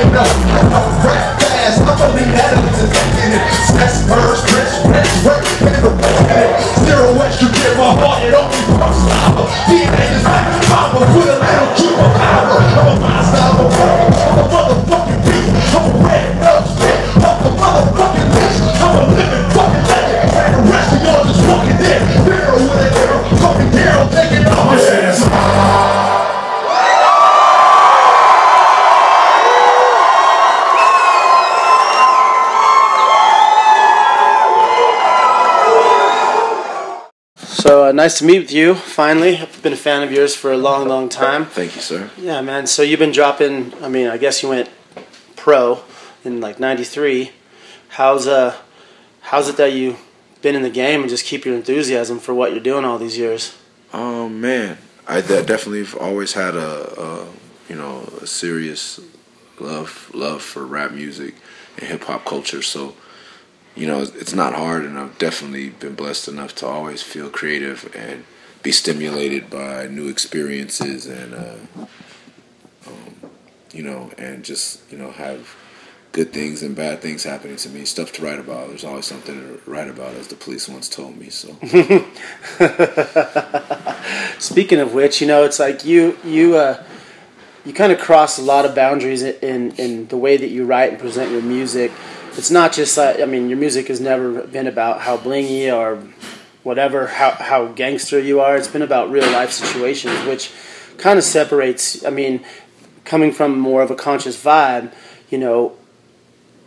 no, rap fast, I'm only Adams and thinking it. Sex, Murs, rich, and the zero extra give my heart, it only works lava. DNA is like power, put a little super power. I'm a monster, I'm a motherfucking beast. I'm a red nose shit, I'm a motherfucking bitch. I'm a living fucking legend, and the rest of y'all just fucking dead. Hero with an arrow, fucking hero, taking off my ass. So nice to meet with you, finally. I've been a fan of yours for a long, long time. Thank you, sir. Yeah, man. So you've been dropping, I mean, I guess you went pro in like 93. How's it that you've been in the game and just keep your enthusiasm for what you're doing all these years? Man, I definitely always had a serious love for rap music and hip hop culture. So, it's not hard, and I've definitely been blessed enough to always feel creative and be stimulated by new experiences and and just have good things and bad things happening to me, stuff to write about. There's always something to write about, as the police once told me. So, speaking of which, it's like you kind of cross a lot of boundaries in the way that you write and present your music. It's not just like, I mean, your music has never been about how blingy or whatever, how gangster you are. It's been about real life situations, which kind of separates, I mean, coming from more of a conscious vibe,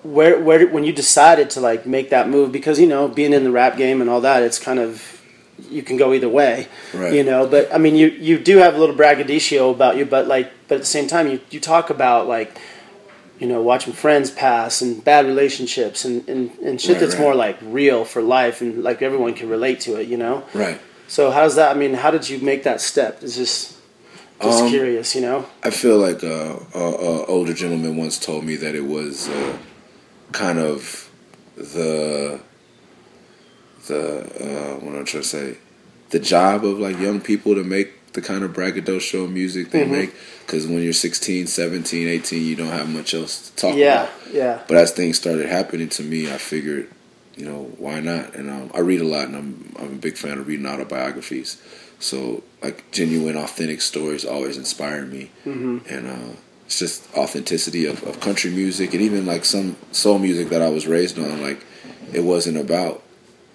where when you decided to like make that move, because being in the rap game and all that, it's kind of, you can go either way, right. But I mean, you do have a little braggadocio about you, but at the same time, you talk about like, watching friends pass and bad relationships and shit that's more like real for life and like everyone can relate to it, Right. So how's that? I mean, how did you make that step? It's just curious, I feel like a older gentleman once told me that it was kind of the what I'm trying to say, the job of like young people to make the kind of braggadocio music they make, because when you're 16, 17, 18, you don't have much else to talk about. Yeah. But as things started happening to me, I figured, why not? And I read a lot, and I'm a big fan of reading autobiographies. So like genuine, authentic stories always inspire me, and it's just authenticity of country music, and even like some soul music that I was raised on. Like it wasn't about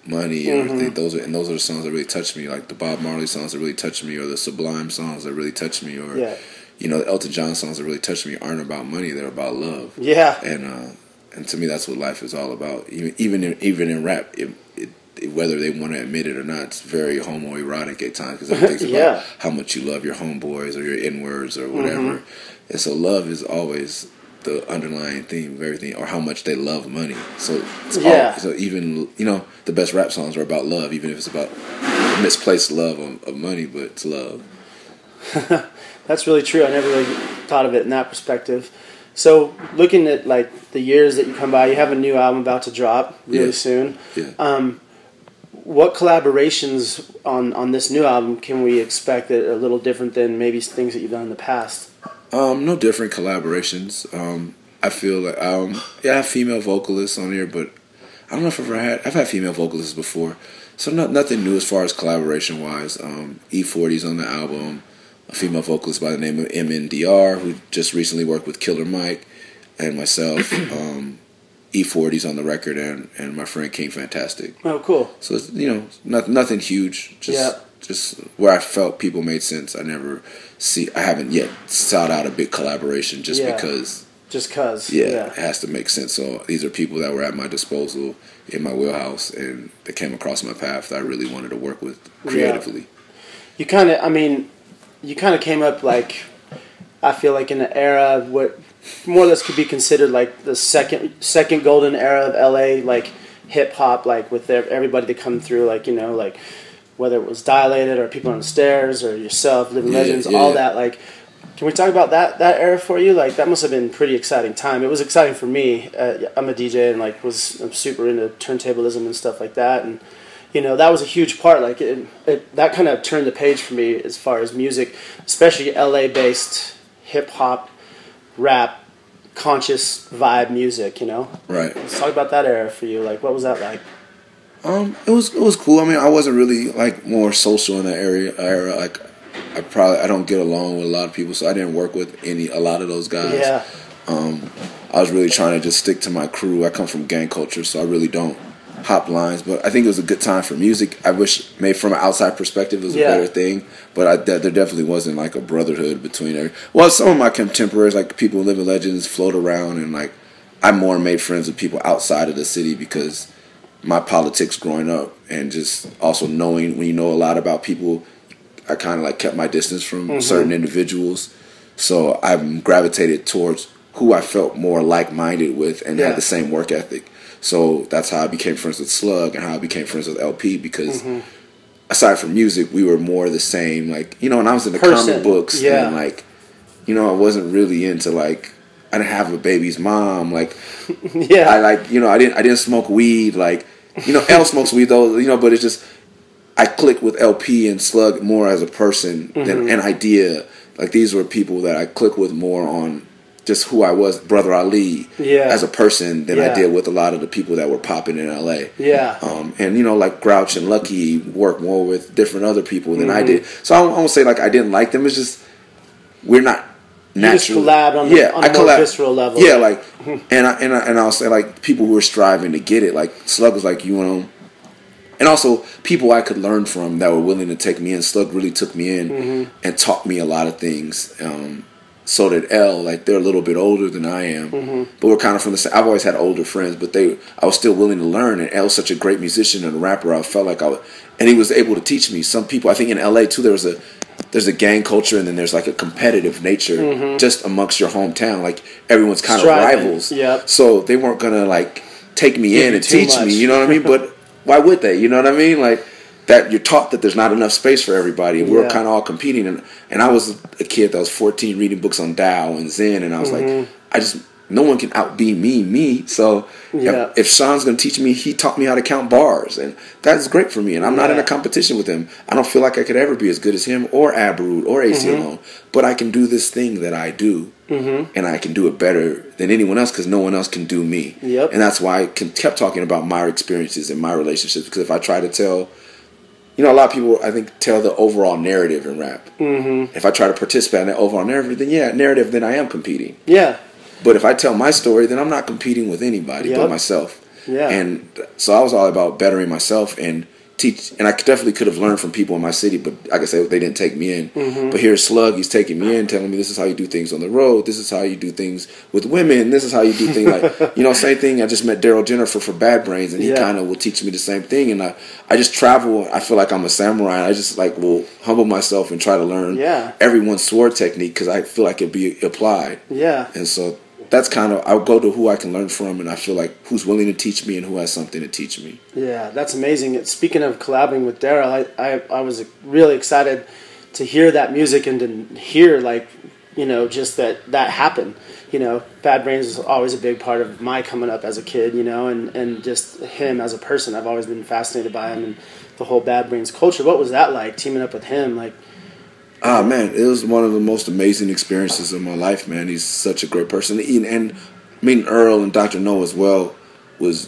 money and everything. Those are the songs that really touched me, like the Bob Marley songs that really touched me, or the Sublime songs that really touched me, or the Elton John songs that really touched me aren't about money, they're about love. And to me that's what life is all about. Even in rap, whether they want to admit it or not, it's very homoerotic at times, because everything's about how much you love your homeboys or your N-words or whatever. And so love is always the underlying theme of everything, or how much they love money. So so even the best rap songs are about love, even if it's about misplaced love of money, but it's love. That's really true. I never really thought of it in that perspective. So looking at like the years that you come by, you have a new album about to drop really soon. What collaborations on this new album can we expect that are a little different than maybe things that you've done in the past? No different collaborations. I feel like I have female vocalists on here, but I don't know if I've had female vocalists before, so nothing new as far as collaboration wise. E40's on the album, a female vocalist by the name of MNDR, who just recently worked with Killer Mike, and myself. E40's on the record, and my friend King Fantastic. Oh, cool. So it's, nothing huge. Just where I felt people made sense. I haven't yet sought out a big collaboration because. Just cause. Yeah, it has to make sense. So these are people that were at my disposal in my wheelhouse, and they came across my path that I really wanted to work with creatively. You kind of came up like, I feel like in an era of what more or less could be considered like the second golden era of LA, like hip hop, like with everybody that come through, like like whether it was Dilated or People on the Stairs or yourself, Living Legends, all that. Like, can we talk about that era for you? Like, that must have been a pretty exciting time. It was exciting for me. I'm a DJ and I'm super into turntablism and stuff like that, and that was a huge part. Like, that kind of turned the page for me as far as music, especially LA-based hip hop, rap, conscious vibe music, Right. Let's talk about that era for you. Like, what was that like? It was cool. I mean, I wasn't really like more social in that era. Like, I don't get along with a lot of people, so I didn't work with a lot of those guys. Yeah. I was really trying to just stick to my crew. I come from gang culture, so I really don't hop lines. But I think it was a good time for music. I wish, maybe from an outside perspective, it was a better thing. But there definitely wasn't like a brotherhood between some of my contemporaries, like people who live in Legends, float around, and like I more made friends with people outside of the city because my politics growing up, and just also knowing when you know a lot about people, I kind of like kept my distance from certain individuals. So I gravitated towards who I felt more like-minded with and had the same work ethic. So that's how I became friends with Slug and how I became friends with LP, because aside from music, we were more the same. Like, and I was into comic books and like, I wasn't really into like, I didn't have a baby's mom. Like, I like, I didn't smoke weed. Like, L smokes weed though, but it's just, I clicked with LP and Slug more as a person than an idea. Like, these were people that I clicked with more on just who I was, Brother Ali, as a person than I did with a lot of the people that were popping in LA. Yeah. And like Grouch and Lucky worked more with different other people than I did. So I won't say like I didn't like them. It's just we're not natural. You just collabed on a more visceral level. Yeah, like and I'll say like people who were striving to get it. Like Slug was like, and also people I could learn from that were willing to take me in. Slug really took me in and taught me a lot of things. So did L. Like, they're a little bit older than I am, but we're kind of from the same. I've always had older friends, but I was still willing to learn. And L's such a great musician and a rapper. I felt like and he was able to teach me. Some people, I think in LA too, there's a gang culture, and then there's like a competitive nature just amongst your hometown. Like, everyone's kind of rivals. Yep. So they weren't gonna like take me in and teach me. You know what I mean? But why would they? You know what I mean? Like, that you're taught that there's not enough space for everybody, and we were kind of all competing. And I was a kid that was 14 reading books on Tao and Zen, and I was like, no one can outbe me. So if Sean's going to teach me, he taught me how to count bars, and that's great for me. And I'm not in a competition with him. I don't feel like I could ever be as good as him or Abrud or AC Alone, but I can do this thing that I do, and I can do it better than anyone else because no one else can do me. Yep. And that's why I kept talking about my experiences and my relationships, because if I try to tell... a lot of people, I think, tell the overall narrative in rap. If I try to participate in that overall narrative, then I am competing. Yeah. But if I tell my story, then I'm not competing with anybody but myself. Yeah. And so I was all about bettering myself and teach. And I definitely could have learned from people in my city, but like I said, they didn't take me in. But here's Slug, he's taking me in, telling me this is how you do things on the road. This is how you do things with women. This is how you do things like, same thing. I just met Daryl Jennifer for Bad Brains, and he kind of will teach me the same thing. And I just travel. I feel like I'm a samurai. And I just like will humble myself and try to learn everyone's sword technique because I feel like it'd be applied. Yeah. And so that's kind of, I'll go to who I can learn from, and I feel like who's willing to teach me and who has something to teach me. Yeah, that's amazing. Speaking of collabing with Daryl, I was really excited to hear that music and to hear, like, just that happened. Bad Brains was always a big part of my coming up as a kid, and just him as a person. I've always been fascinated by him and the whole Bad Brains culture. What was that like, teaming up with him? Like, man, it was one of the most amazing experiences of my life, man. He's such a great person. And meeting Earl and Dr. No as well was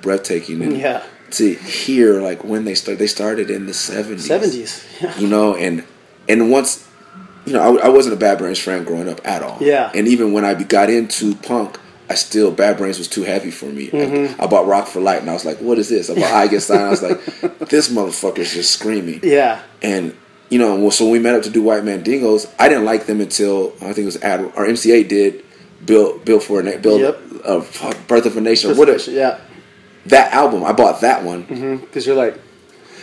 breathtaking. And to hear, like, when they started in the 70s. 70s, and once, I wasn't a Bad Brains fan growing up at all. Yeah. And even when I got into punk, Bad Brains was too heavy for me. I bought Rock for Light, and I was like, what is this? I bought I Get Signed, I was like, this motherfucker's just screaming. Yeah. And so when we met up to do White Man Dingoes, I didn't like them until I think it was or MCA did Birth of a Nation. Whatever. That album, I bought that one because you're like,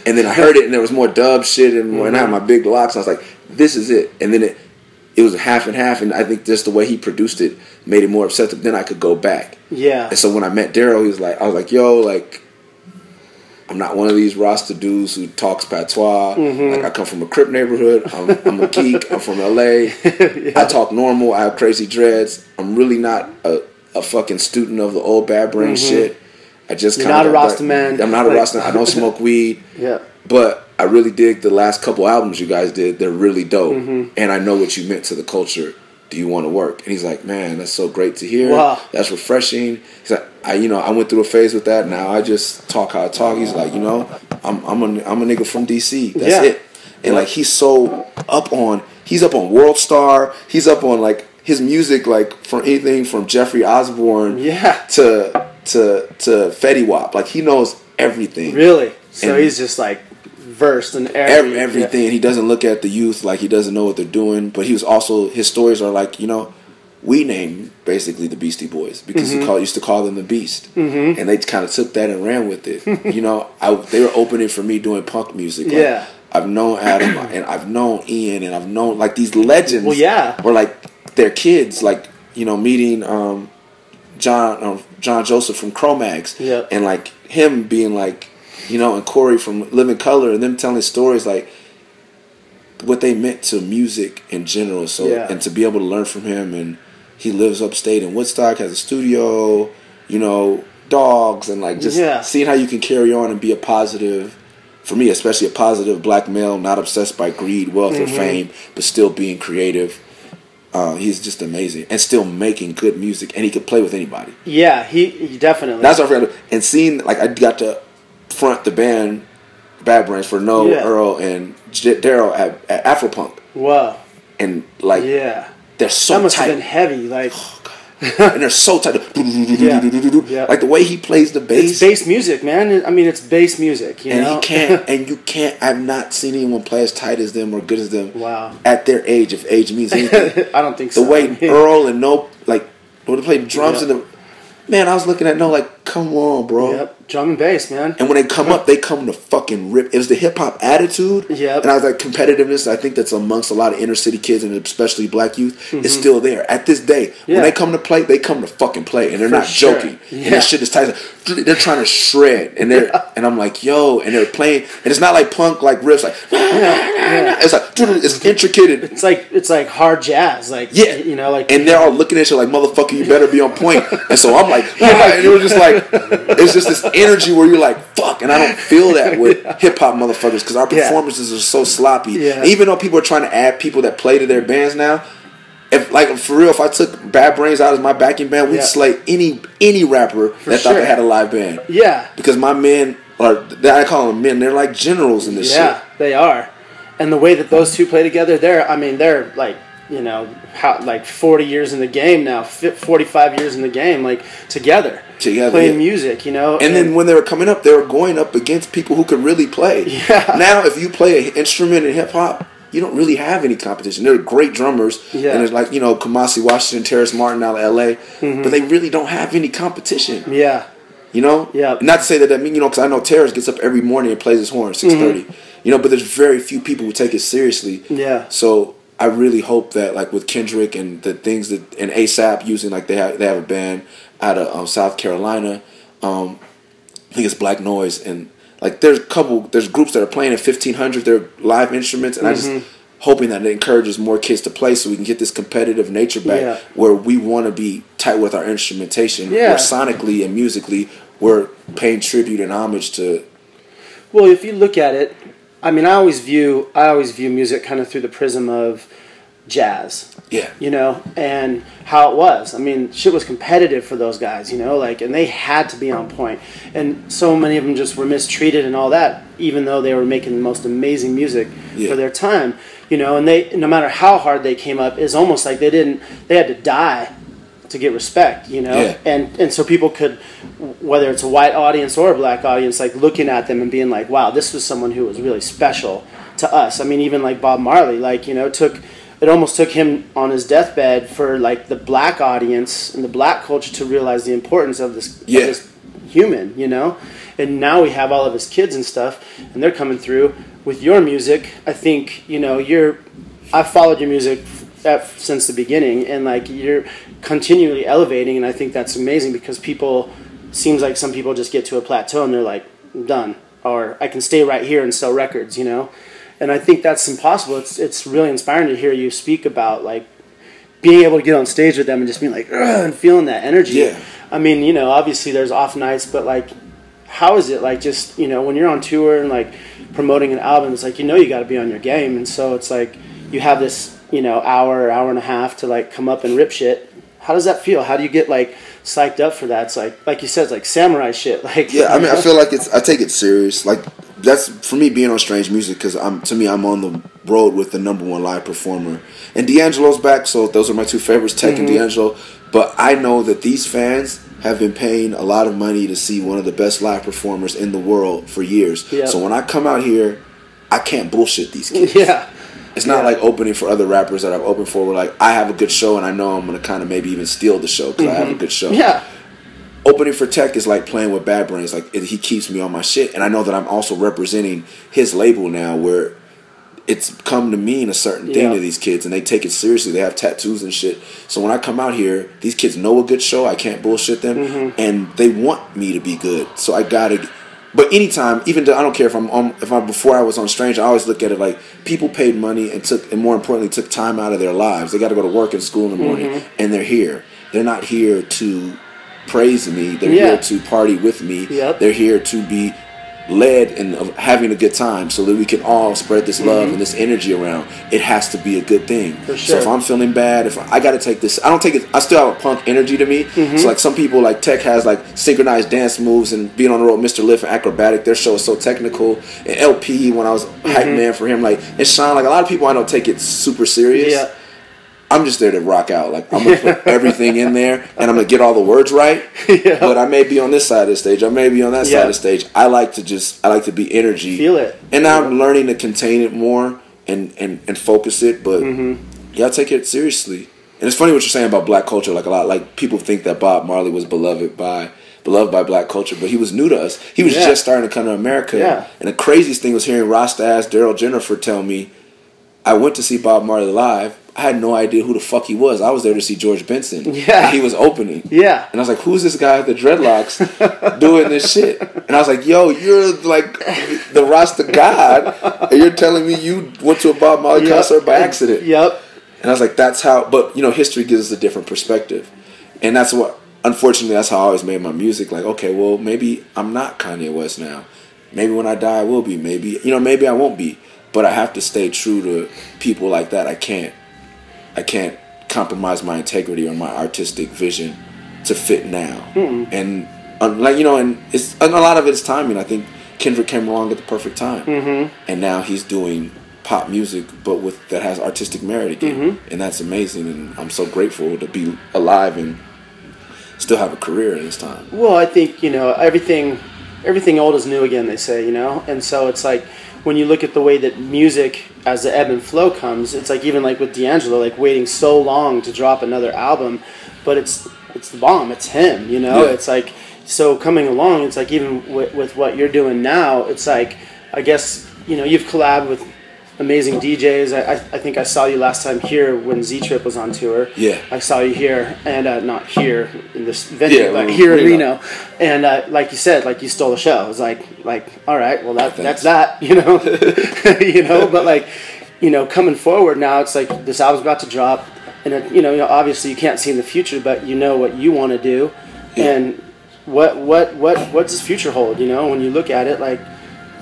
and then I heard it, and there was more dub shit, and when I had my big locks, I was like, this is it. And then it was half and half, and I think just the way he produced it made it more acceptable. Then I could go back. Yeah. And so when I met Daryl, I was like, yo, like, I'm not one of these Rasta dudes who talks patois. Like, I come from a Crip neighborhood. I'm a geek. I'm from LA. I talk normal. I have crazy dreads. I'm really not a fucking student of the old Bad Brain shit. I just kind of not a Rasta man. I'm not a Rasta. I don't smoke weed. Yeah. But I really dig the last couple albums you guys did. They're really dope. And I know what you meant to the culture do you want to work? And he's like, man, that's so great to hear. Wow. That's refreshing. He's like, I went through a phase with that. Now I just talk how I talk. He's like, I'm a nigga from DC. That's it. And like he's up on World Star. He's up on like his music, like from anything from Jeffrey Osborne to Fetty Wap. Like he knows everything. Really? So he's just like versed in everything. Yeah. He doesn't look at the youth like he doesn't know what they're doing. But his stories are like, we named basically the Beastie Boys because he used to call them the Beast, and they kind of took that and ran with it. They were opening for me doing punk music. Like, I've known Adam and I've known Ian and I've known like these legends. Well, yeah, were like their kids, like meeting John Joseph from Cro-Mags, and like him being like and Corey from Living Color, and them telling stories like what they meant to music in general. So and to be able to learn from him, and he lives upstate in Woodstock, has a studio, dogs, and like just seeing how you can carry on and be a positive, for me especially a positive black male, not obsessed by greed, wealth, or fame, but still being creative. He's just amazing and still making good music, and he could play with anybody. Yeah, he definitely. That's what I forgot. And seeing like I got to front the band Bad Brains for Earl and Daryl at Afropunk. Wow. And like they're so tight. That must have been heavy, like. Oh, God. And they're so tight. Like the way he plays the bass. It's bass music, man. I mean, it's bass music. You know? You can't. I've not seen anyone play as tight as them or good as them. Wow. At their age, if age means anything. I don't think so. The way Earl and when they played drums in the. Man, I was looking at like, come on, bro. Yep, drum and bass, man. And when they come up, they come to fucking rip. It was the hip hop attitude. Yep. And I was like, competitiveness. I think that's amongst a lot of inner city kids and especially black youth. It's still there at this day. When they come to play, they come to fucking play, and they're not joking. And that shit is tight. They're trying to shred, and and I'm like, yo, and they're playing, and it's not like punk like riffs, like it's like it's intricate. It's like hard jazz, like and they're all looking at you like, motherfucker, you better be on point. And so I'm like, and it was just like, it's just this energy where you're like, fuck, and I don't feel that with hip hop motherfuckers because our performances are so sloppy. Yeah. Even though people are trying to add people that play to their bands now, if like for real, if I took Bad Brains out as my backing band, we'd slay any rapper that thought they had a live band. Yeah, because my men I call them men. They're like generals in this shit. Yeah, they are. And the way that those two play together, they're like. 40 years in the game now, 45 years in the game, like together playing music, And then when they were coming up, they were going up against people who could really play. Yeah. Now, if you play an instrument in hip hop, you don't really have any competition. They're great drummers, and there's like Kamasi Washington, Terrace Martin out of L.A., but they really don't have any competition. Yeah. Yeah. Not to say that because I know Terrace gets up every morning and plays his horn at 6:30. But there's very few people who take it seriously. Yeah. So I really hope that like with Kendrick and the things that and ASAP using like they have a band out of South Carolina, I think it's Black Noise, and like there's groups that are playing at 1,500 their live instruments, and I just hoping that it encourages more kids to play so we can get this competitive nature back where we want to be tight with our instrumentation, where sonically and musically we're paying tribute and homage to. Well, if you look at it, I mean, I always view music kind of through the prism of jazz. Yeah. And how it was. I mean, shit was competitive for those guys, and they had to be on point. And so many of them just were mistreated and all that, even though they were making the most amazing music for their time, and they, no matter how hard they came up, it's almost like they had to die to get respect, and so people could, whether it's a white audience or a black audience, like looking at them and being like, wow, this was someone who was really special to us. I mean, even like Bob Marley, like, it almost took him on his deathbed for like the black audience and the black culture to realize the importance of this human, and now we have all of his kids and stuff, and they're coming through with your music. I think, I've followed your music since the beginning, and like you're continually elevating, and I think that's amazing because seems like some people just get to a plateau and they're like, done, or I can stay right here and sell records, and I think that's impossible. It's really inspiring to hear you speak about like being able to get on stage with them and just being like, ugh, and feeling that energy. Yeah. I mean, obviously there's off nights, but like, how is it like just, when you're on tour and like promoting an album, it's like, you got to be on your game, and so it's like you have this hour and a half to like come up and rip shit. How does that feel? How do you get like psyched up for that? It's like you said, it's like samurai shit. Like yeah, I mean, I feel like I take it serious. Like that's for me being on Strange Music because I'm on the road with the #1 live performer, and D'Angelo's back. So those are my two favorites, Tech and D'Angelo. But I know that these fans have been paying a lot of money to see one of the best live performers in the world for years. Yep. So when I come out here, I can't bullshit these kids. Yeah. It's not like opening for other rappers that I've opened for where like I have a good show and I know I'm going to kind of maybe even steal the show because I have a good show. Yeah. Opening for Tech is like playing with Bad Brains. Like he keeps me on my shit. And I know that I'm also representing his label now where it's come to mean a certain thing to these kids and they take it seriously. They have tattoos and shit. So when I come out here, these kids know a good show. I can't bullshit them. And they want me to be good. So I got to... But anytime, even I don't care if I'm before I was on Strange, I always look at it like people paid money and more importantly took time out of their lives. They got to go to work and school in the morning, and they're here. They're not here to praise me. They're here to party with me. Yep. They're here to be led and having a good time so that we can all spread this love and this energy around. It has to be a good thing. For sure. So if I'm feeling bad, if I got to take this, I don't take it. I still have a punk energy to me. So like some people, like Tech has like synchronized dance moves and being on the road, Mr. Lift and Acrobatic. Their show is so technical. And LP, when I was hype man for him, like and Sean, like a lot of people I don't take it super serious. Yeah. I'm just there to rock out. Like I'm gonna put everything in there, and I'm gonna get all the words right. But I may be on this side of the stage. I may be on that side of the stage. I like to be energy. Feel it. And now I'm learning to contain it more and focus it. But I take it seriously. And it's funny what you're saying about black culture. Like a lot, like people think that Bob Marley was beloved by black culture, but he was new to us. He was just starting to come to America. Yeah. And the craziest thing was hearing Rasta ass Daryl Jennifer tell me, I went to see Bob Marley live. I had no idea who the fuck he was. I was there to see George Benson. Yeah. And he was opening. Yeah. And I was like, who's this guy with the dreadlocks doing this shit? And I was like, yo, you're like the Rasta God. And you're telling me you went to a Bob Marley concert by accident. Yep. And I was like, that's how, but history gives us a different perspective. And that's what, unfortunately, that's how I always made my music. Like, okay, well, maybe I'm not Kanye West now. Maybe when I die I will be. Maybe, maybe I won't be. But I have to stay true to people like that. I can't compromise my integrity or my artistic vision to fit now. And and it's and a lot of it is timing. I think Kendrick came along at the perfect time, and now he's doing pop music, but that has artistic merit again, and that's amazing. And I'm so grateful to be alive and still have a career in this time. Well, I think everything old is new again. They say, and so it's like. When you look at the way that music as the ebb and flow comes, it's like even like with D'Angelo, like waiting so long to drop another album, but it's the bomb, it's him, It's like, so coming along, it's like even with what you're doing now, it's like, I guess, you've collabed with amazing DJs. I think I saw you last time here when Z-Trip was on tour. Yeah. I saw you here, and not here in this venue, but here in Reno. And like you said, like you stole the show. It was like all right, well that's that, But like, coming forward now, it's like this album's about to drop, and obviously you can't see in the future, but you know what you want to do, and what does future hold? When you look at it, like,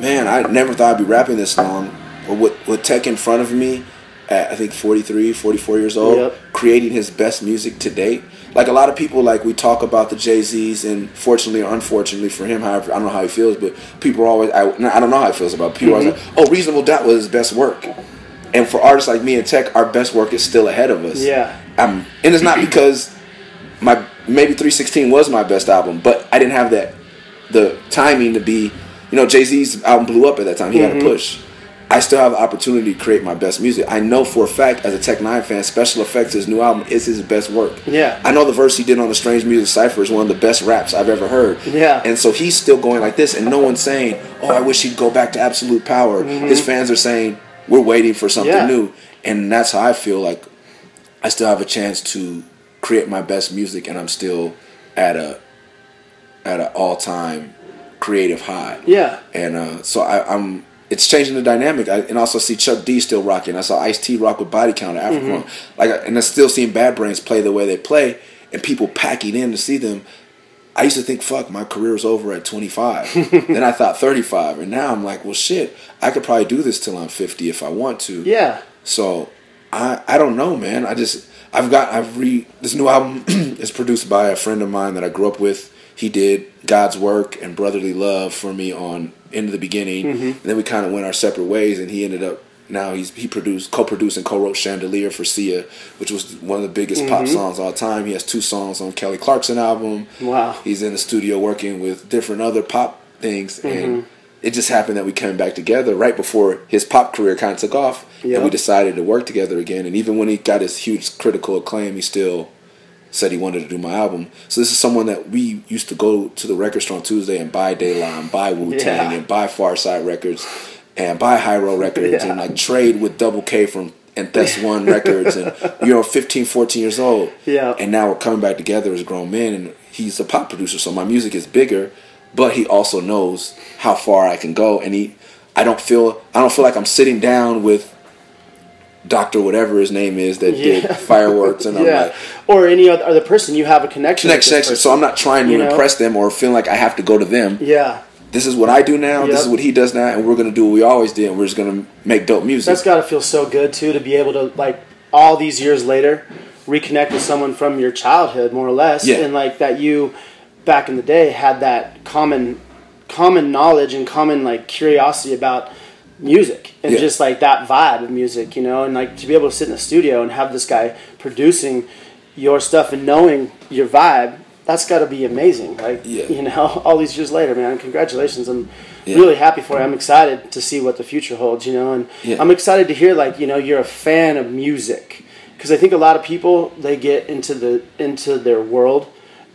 man, I never thought I'd be rapping this long. With Tech in front of me at, I think, 43, 44 years old, creating his best music to date. Like, a lot of people, like, we talk about the Jay-Z's, and fortunately or unfortunately for him, however, I don't know how he feels, but people are always, I don't know how he feels about it. People are always like, oh, Reasonable Doubt was his best work. And for artists like me and Tech, our best work is still ahead of us. Yeah. And it's not because maybe 316 was my best album, but I didn't have the timing to be, Jay-Z's album blew up at that time. He had a push. I still have the opportunity to create my best music. I know for a fact, as a Tech 9 fan, Special Effects, his new album, is his best work. Yeah. I know the verse he did on the Strange Music Cypher is one of the best raps I've ever heard. Yeah. And so he's still going like this, and no one's saying, oh, I wish he'd go back to Absolute Power. His fans are saying, we're waiting for something new. And that's how I feel like I still have a chance to create my best music, and I'm still at an all-time creative high. Yeah. And so I'm... It's changing the dynamic. And also see Chuck D still rocking. I saw Ice-T rock with Body Count at Africa. And I'm still seeing Bad Brains play the way they play, and people packing in to see them. I used to think, fuck, my career's over at 25. Then I thought 35. And now I'm like, well, shit, I could probably do this till I'm 50 if I want to. Yeah. So I don't know, man. This new album is produced by a friend of mine that I grew up with. He did God's Work and Brotherly Love for me on In the Beginning. And then we kind of went our separate ways, and he ended up, now he co-produced and co-wrote Chandelier for Sia, which was one of the biggest pop songs of all time. He has 2 songs on Kelly Clarkson album. Wow. He's in the studio working with different other pop things, and it just happened that we came back together right before his pop career kind of took off, and we decided to work together again. And even when he got his huge critical acclaim, he still said he wanted to do my album. So this is someone that we used to go to the record store on Tuesday and buy De La and buy Wu-Tang and buy Far Side Records and buy Hyro Records and like trade with Double K from and Thes One Records, and 15, 14 years old. Yeah. And now we're coming back together as grown men, and he's a pop producer, so my music is bigger, but he also knows how far I can go, and I don't feel like I'm sitting down with Dr. whatever his name is that did Fireworks, and I'm like, or any other person. You have a connection with this person. So I'm not trying to impress them or feeling like I have to go to them. Yeah. This is what I do now. This is what he does now, and we're gonna do what we always did, and we're just gonna make dope music. That's gotta feel so good too, to be able to, like, all these years later reconnect with someone from your childhood, more or less, and like that you back in the day had that common knowledge and common like curiosity about music and just like that vibe of music, and like to be able to sit in the studio and have this guy producing your stuff and knowing your vibe, that's got to be amazing. Like, all these years later, man, congratulations. I'm really happy for you. I'm excited to see what the future holds, and I'm excited to hear, like, you're a fan of music, because I think a lot of people, they get into their world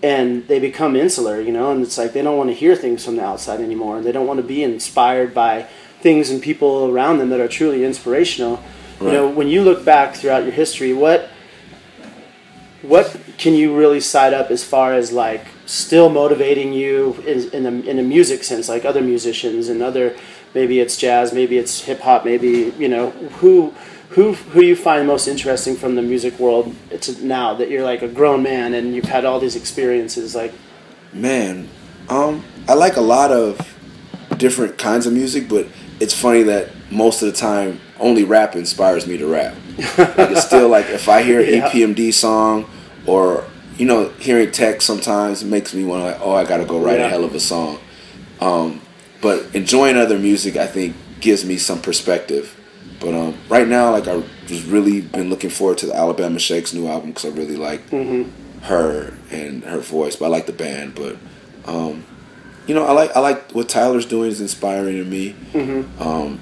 and they become insular, and it's like they don't want to hear things from the outside anymore, and they don't want to be inspired by things and people around them that are truly inspirational. Right. When you look back throughout your history, what can you really cite up as far as like still motivating you in a music sense, like other musicians and other, maybe it's jazz, maybe it's hip hop, maybe who you find most interesting from the music world now that you're like a grown man and you've had all these experiences? Like, man, I like a lot of different kinds of music, but it's funny that most of the time only rap inspires me to rap. Like, it's still like if I hear an APMD song or hearing tech sometimes makes me want to like, I gotta go write a hell of a song. But enjoying other music, I think, gives me some perspective. But right now, like, I've just really been looking forward to the Alabama Shake's new album because I really like her and her voice. But I like the band. But I like what Tyler's doing is inspiring to me. I'm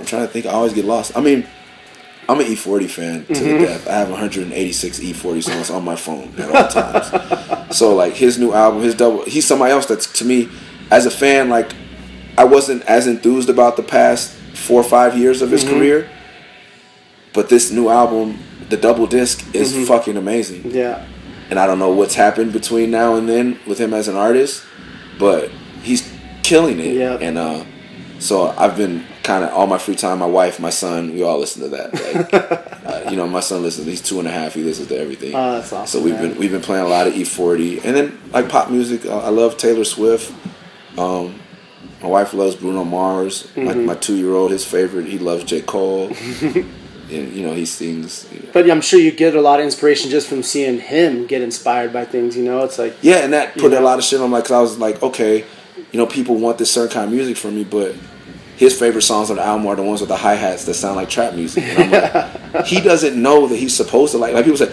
trying to think. I always get lost. I mean, I'm an E40 fan to the death. I have 186 E40 songs on my phone at all times. So like his new album, he's somebody else that's, to me, as a fan, like, I wasn't as enthused about the past 4 or 5 years of his career. But this new album, the double disc, is fucking amazing. Yeah. And I don't know what's happened between now and then with him as an artist, but he's killing it. Yeah. And so I've been kind of, all my free time, my wife, my son, we all listen to that. Like, my son listens. He's 2.5. He listens to everything. Oh, that's awesome. So we've been playing a lot of E40, and then like pop music. I love Taylor Swift. My wife loves Bruno Mars. My 2-year-old, his favorite, he loves J. Cole. And, he sings. But I'm sure you get a lot of inspiration just from seeing him get inspired by things. It's like, and that put a lot of shit on. Like, 'cause I was like, okay, people want this certain kind of music from me, but his favorite songs on the album are the ones with the hi-hats that sound like trap music. And I'm like, he doesn't know that he's supposed to like people say,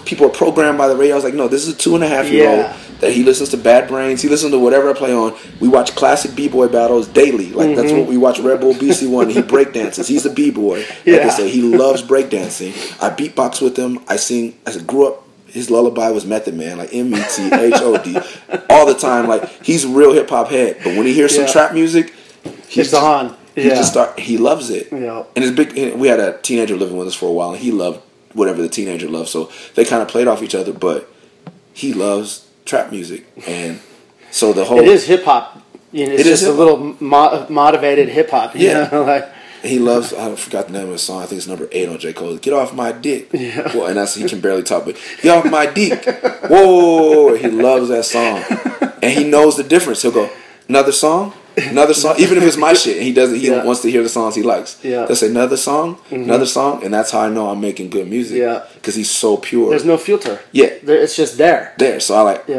people are programmed by the radio. I was like, no, this is a 2.5-year-old that he listens to Bad Brains. He listens to whatever I play on. We watch classic B-boy battles daily. Like, that's what we watch. Red Bull BC1. He breakdances. He's a B-boy. Like I say, he loves breakdancing. I beatbox with him. I sing. I grew up. His lullaby was Method Man, like METHOD, all the time. Like, he's a real hip hop head. But when he hears some trap music, he's on. He loves it. Yeah. And we had a teenager living with us for a while, and he loved whatever the teenager loved. So they kind of played off each other, but he loves trap music. And so the whole... It is hip hop. It's just a little motivated hip hop. Like, he loves, I forgot the name of the song, I think it's number 8 on J. Cole. Get off my dick. Yeah. Well, and he can barely talk, but get off my dick. Whoa. He loves that song. And he knows the difference. He'll go, another song? another song, even if it's my shit, and he doesn't. He wants to hear the songs he likes. Yeah. They'll say another song, another song, and that's how I know I'm making good music. Yeah, because he's so pure. There's no filter. Yeah, it's just there. So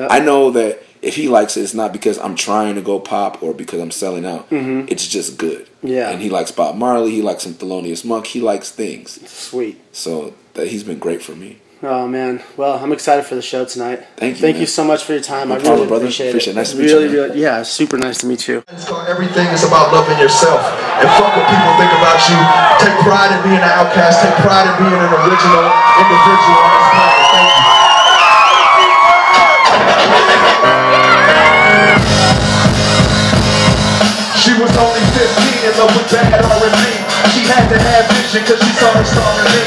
I know that if he likes it, it's not because I'm trying to go pop or because I'm selling out. It's just good. Yeah, and he likes Bob Marley. He likes some Thelonious Monk. He likes things. Sweet. So that he's been great for me. Oh man, well, I'm excited for the show tonight. Thank you so much for your time. No I problem, really appreciate it. Nice to meet you. Really, yeah, super nice to meet you. Everything is about loving yourself and fuck what people think about you. Take pride in being an outcast. Take pride in being an original individual. Thank you. She was only 15 in love with bad R&B. She had to have vision cause she saw her star in me.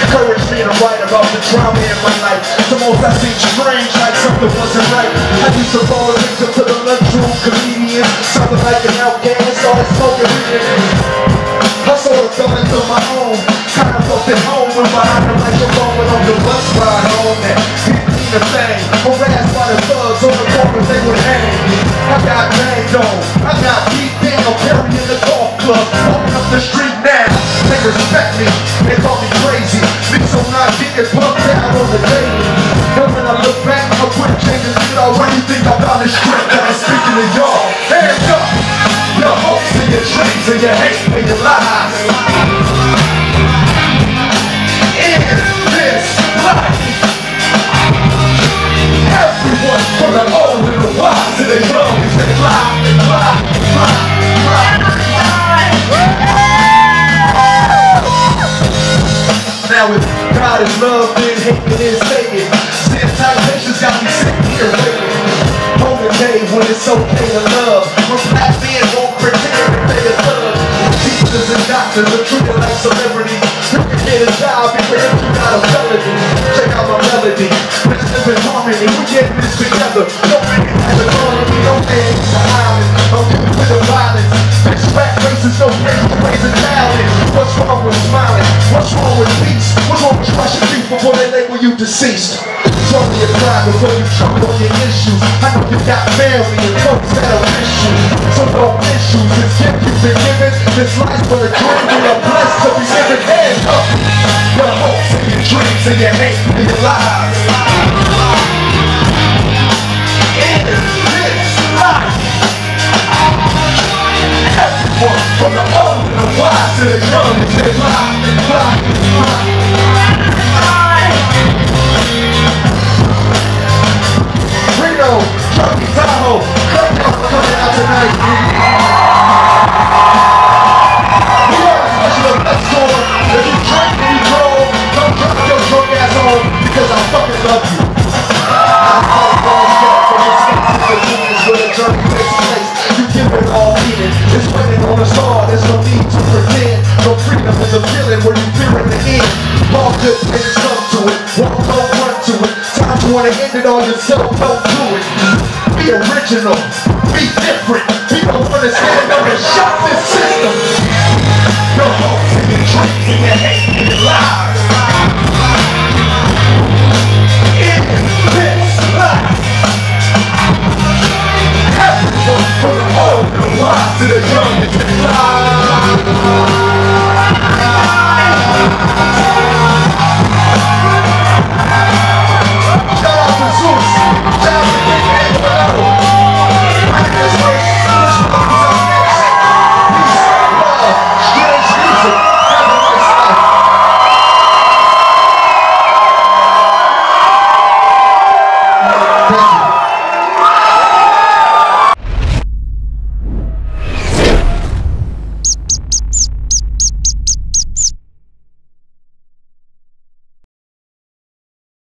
Encouraged me to write about the drama in my life. The most I seemed strange, like something wasn't right. I used to fall a victim to the lunchroom comedians. Something like an outcast, started smoking weed. I sort of fell into my own. Kind of felt at home when behind the microphone went on the bus ride home. And didn't mean a thing. Harassed by the thugs on the corner, they would hang. I got banged on, I got beat down, carrying the golf club, walking up the street now. They respect me, they call me crazy. Me so not getting pumped out on the daily. And when I look back, I quit changing shit already. Think I'm on the strip that I'm speaking to y'all. Hands up, your hopes and your dreams and your hate and your lies. In this life, everyone from the old and the wise to the young, they lie. Now if God is love, then hate is Satan. Sin temptations got me sitting here waiting. On the day when it's okay to love, when black men won't pretend that they are love. Teachers and doctors are treated like celebrities. You can get a job even if you got a felony. Check out my melody, let's live in harmony. We get this together. Don't make it as a colony, no names, the island. Don't do it with the violence. Bitch, back races, no crazy ways of talent. What's wrong with smiling? What's wrong with peace? What's wrong with crushing people before they label you deceased? Show me your pride before you choke on your issues. I know you got family and folks that'll miss you. So no issues, this gift you've been given. This life's for the dream, we are blessed to be living. Hands up, your hopes and your dreams and your hate and your lies. In this life, everyone from the old and the wise to the young, they lie. Reno, Truckee, Tahoe, coming out tonight. We are a special effects tour. If you drink and you drove, don't drive your drunk ass home because I fucking love you. I call balls back from your space to the unions where the journey takes place. You give it all meaning. It's waiting on a star. There's no need to pretend. No freedom in the feeling where you fear in the end. All good things come to it. Walk, don't run to it. Time you wanna end it on yourself, don't do it. Be original, be different. People wanna stand up and shut this system. Your hopes and your dreams and your hate and your lies.